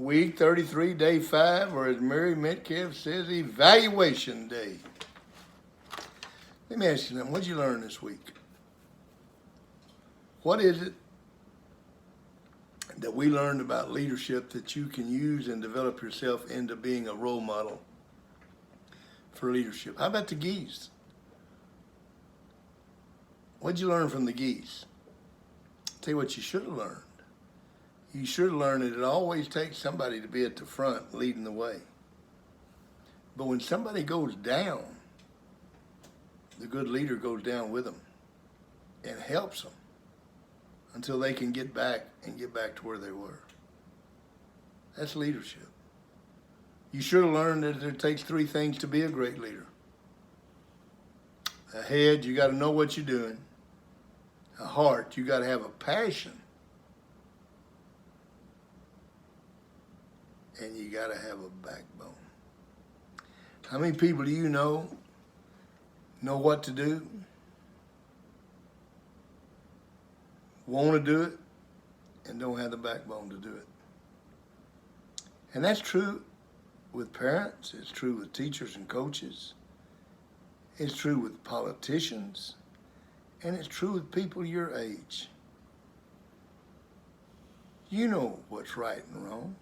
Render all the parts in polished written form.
week 33, day 5, or as Mary Metcalf says, evaluation day. Let me ask you something. What did you learn this week? What is it that we learned about leadership that you can use and develop yourself into being a role model for leadership? How about the geese? What did you learn from the geese? I'll tell you what you should have learned. You should have learned that it always takes somebody to be at the front leading the way. But when somebody goes down, the good leader goes down with them and helps them until they can get back to where they were. That's leadership. You should have learned that it takes 3 things to be a great leader. A head, you got to know what you're doing. A heart, you got to have a passion. And you got to have a backbone. How many people do you know what to do, want to do it, and don't have the backbone to do it? And that's true with parents. It's true with teachers and coaches. It's true with politicians. And it's true with people your age. You know what's right and wrong.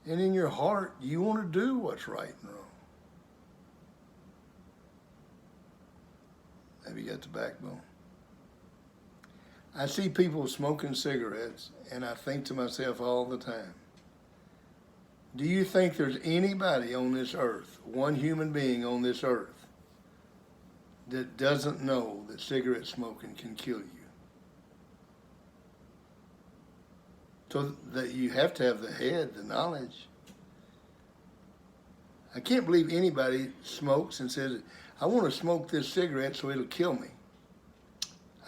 And in your heart, you want to do what's right and wrong. Have you got the backbone? I see people smoking cigarettes, and I think to myself all the time, do you think there's anybody on this earth, one human being on this earth, that doesn't know that cigarette smoking can kill you? So that you have to have the head, the knowledge. I can't believe anybody smokes and says, I want to smoke this cigarette so it'll kill me.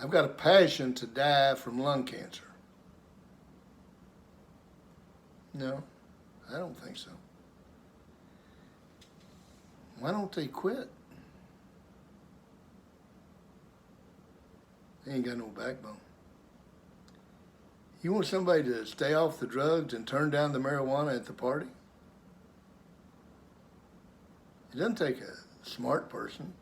I've got a passion to die from lung cancer. No, I don't think so. Why don't they quit? They ain't got no backbone. You want somebody to stay off the drugs and turn down the marijuana at the party? It doesn't take a smart person.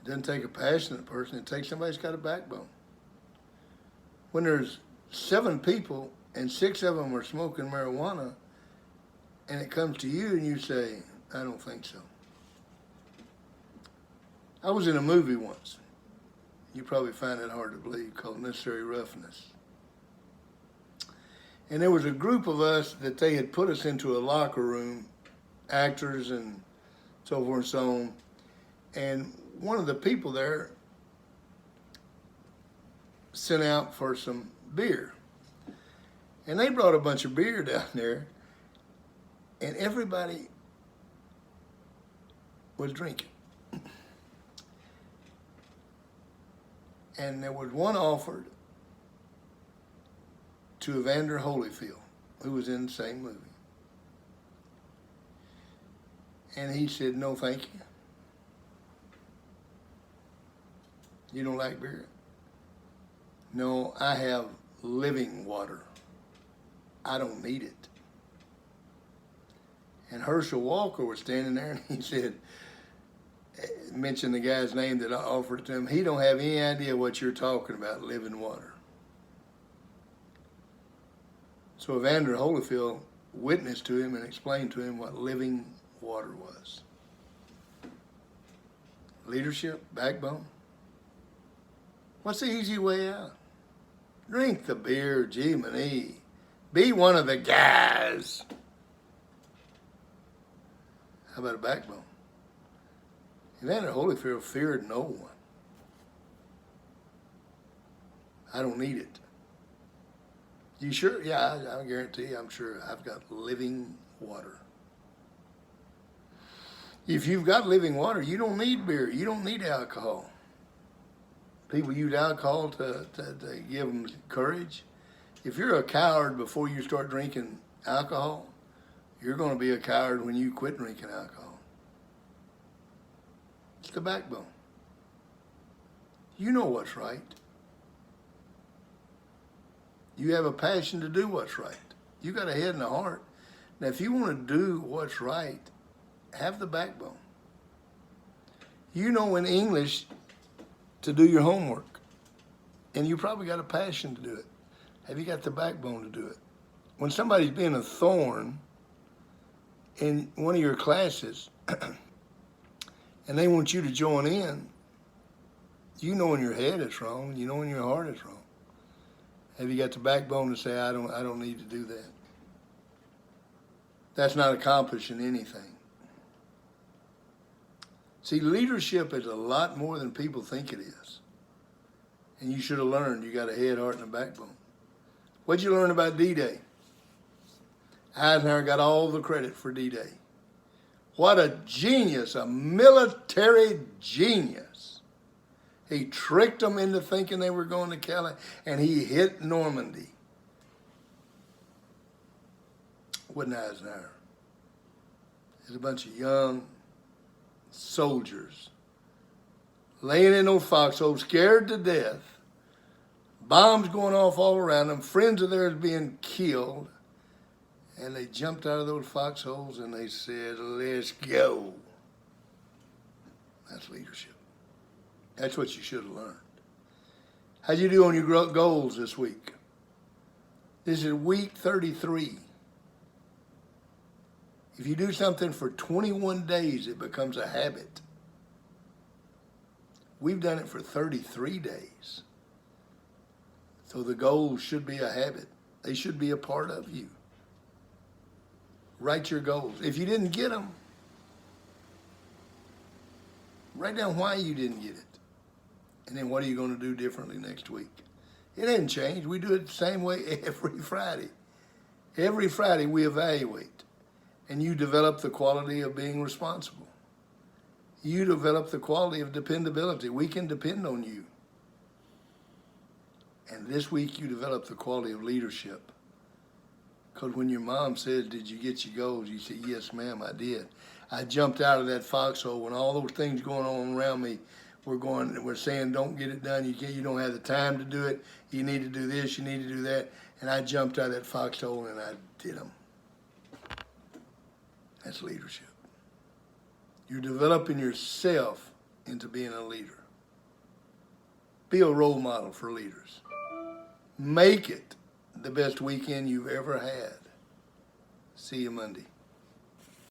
It doesn't take a passionate person. It takes somebody who's got a backbone. When there's 7 people and 6 of them are smoking marijuana, and it comes to you and you say, I don't think so. I was in a movie once. You probably find it hard to believe, called Necessary Roughness. And there was a group of us that they had put us into a locker room, actors and so forth and so on. And one of the people there sent out for some beer. And they brought a bunch of beer down there, and everybody was drinking. And there was one offered to Evander Holyfield, who was in the same movie. And he said, no, thank you. You don't like beer? No, I have living water. I don't need it. And Herschel Walker was standing there, and he said, mentioned the guy's name that I offered it to him. He don't have any idea what you're talking about, living water. So Evander Holyfield witnessed to him and explained to him what living water was. Leadership, backbone. What's the easy way out? Drink the beer, G-Mani. Be one of the guys. How about a backbone? Evander Holyfield feared no one. I don't need it. You sure? Yeah, I guarantee you, I'm sure I've got living water. If you've got living water, you don't need beer. You don't need alcohol. People use alcohol to give them courage. If you're a coward before you start drinking alcohol, you're going to be a coward when you quit drinking alcohol. It's the backbone. You know what's right. You have a passion to do what's right. You got a head and a heart. Now, if you want to do what's right, have the backbone. You know in English to do your homework, and you probably got a passion to do it. Have you got the backbone to do it? When somebody's being a thorn in one of your classes and they want you to join in, you know in your head it's wrong, you know in your heart it's wrong. Have you got the backbone to say, I don't need to do that? That's not accomplishing anything. See, leadership is a lot more than people think it is. And you should have learned you got a head, heart, and a backbone. What'd you learn about D-Day? Eisenhower got all the credit for D-Day. What a genius, a military genius. He tricked them into thinking they were going to Calais, and he hit Normandy. Wasn't Eisenhower. There's a bunch of young soldiers laying in those foxholes, scared to death, bombs going off all around them, friends of theirs being killed, and they jumped out of those foxholes and they said, let's go. That's leadership. That's what you should have learned. How'd you do on your goals this week? This is week 33. If you do something for 21 days, it becomes a habit. We've done it for 33 days. So the goals should be a habit. They should be a part of you. Write your goals. If you didn't get them, write down why you didn't get it. And then what are you going to do differently next week? It hasn't changed. We do it the same way every Friday. Every Friday we evaluate. And you develop the quality of being responsible. You develop the quality of dependability. We can depend on you. And this week you develop the quality of leadership. Because when your mom says, did you get your goals? You say, yes, ma'am, I did. I jumped out of that foxhole when all those things going on around me we're saying, don't get it done. You don't have the time to do it. You need to do this. You need to do that. And I jumped out of that foxhole and I did them. That's leadership. You're developing yourself into being a leader. Be a role model for leaders. Make it the best weekend you've ever had. See you Monday.